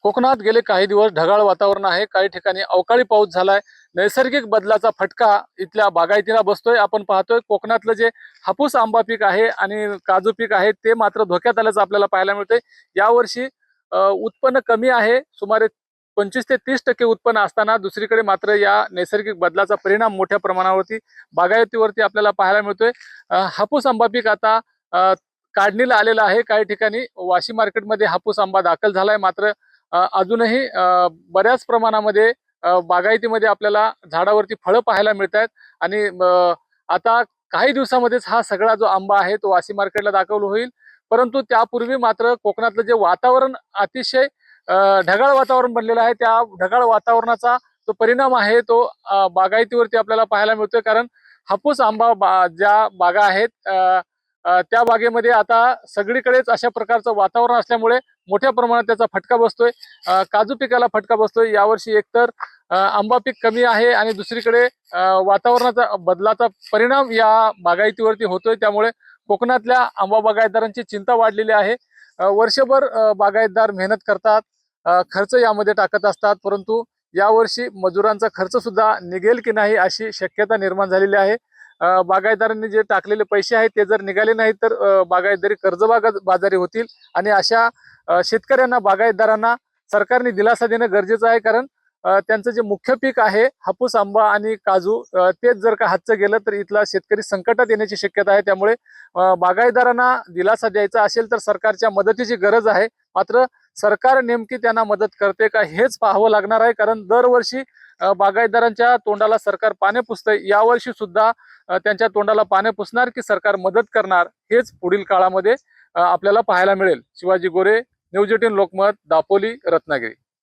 कोकणात गेले काही दिवस ढगाळ वातावरण आहे। काही ठिकाणी अवकाळी पाऊस झालाय। नैसर्गिक बदलाचा फटका इथल्या बागायतीला बसतोय। आपण पाहतोय कोकणातलं जे हापूस आंबा पीक आहे आणि काजू पीक आहे ते मात्र धोक्यात आल्याचं आपल्याला पाहायला मिळतंय। यावर्षी उत्पन्न कमी आहे, सुमारे 25 ते 30% उत्पन्न असताना दुसरीकडे मात्र या नैसर्गिक बदलाचा परिणाम मोठ्या प्रमाणावरती बागायतीवरती आपल्याला पाहायला मिळतोय। हापूस आंबा पीक आता काढणीला आलेला आहे। काही ठिकाणी वाशी मार्केटमध्ये हापूस आंबा दाखल झालाय, मात्र अजूनही बऱ्याच प्रमाणामध्ये बागायतीमध्ये आपल्याला झाडावरती फळं पाहायला मिळत आहेत। आणि आता काही दिवसामध्येच हा सगळा जो आंबा आहे तो वाशी मार्केटला दाखल होईल। परंतु त्यापूर्वी मात्र कोकणातलं जे वातावरण अतिशय ढगाळ वातावरण बनलेलं आहे, त्या ढगाळ वातावरणाचा जो परिणाम आहे तो बागायतीवरती आपल्याला पाहायला मिळतोय। कारण हापूस आंबा ज्या बागा आहेत त्या बागेमध्ये आता सगळीकडेच अशा प्रकारचं वातावरण असल्यामुळे मोठ्या प्रमाणात त्याचा फटका बसतोय। काजू पिकाला फटका बसतोय। यावर्षी एकतर आंबा पीक कमी आहे आणि दुसरीकडे वातावरणाचा बदलाचा परिणाम या बागायतीवरती होतोय। त्यामुळे कोकणातल्या आंबा बागायतदारांची चिंता वाढलेली आहे। वर्षभर बागायतदार मेहनत करतात, खर्च यामध्ये टाकत असतात, परंतु यावर्षी मजुरांचा खर्च सुद्धा निघेल की नाही अशी शक्यता निर्माण झालेली आहे। बागायतदारांनी जे टाकलेले पैसे आहेत ते जर निघाले नाही तर बागायतदारी कर्जबाजारी होतील आणि अशा शेतकऱ्यांना, बागायतदारांना सरकारने दिलासा देणं गरजेचं आहे। कारण त्यांचं जे मुख्य पीक आहे हापूस आंबा आणि काजू, तेच जर का हातचं गेलं तर इथला शेतकरी संकटात येण्याची शक्यता आहे। त्यामुळे बागायतदारांना दिलासा द्यायचा असेल तर सरकारच्या मदतीची गरज आहे। मात्र सरकार नेमकी त्यांना मदत करते का हेच पाहावं लागणार आहे। कारण दरवर्षी बागायतदारांच्या तोंडाला सरकार पाने पुसतंय। यावर्षी सुद्धा त्यांच्या तोंडाला पाने पुसणार की सरकार मदत करणार हेच पुढील काळामध्ये आपल्याला पाहायला मिळेल। शिवाजी गोरे, न्यूज 18 लोकमत, दापोली, रत्नागिरी।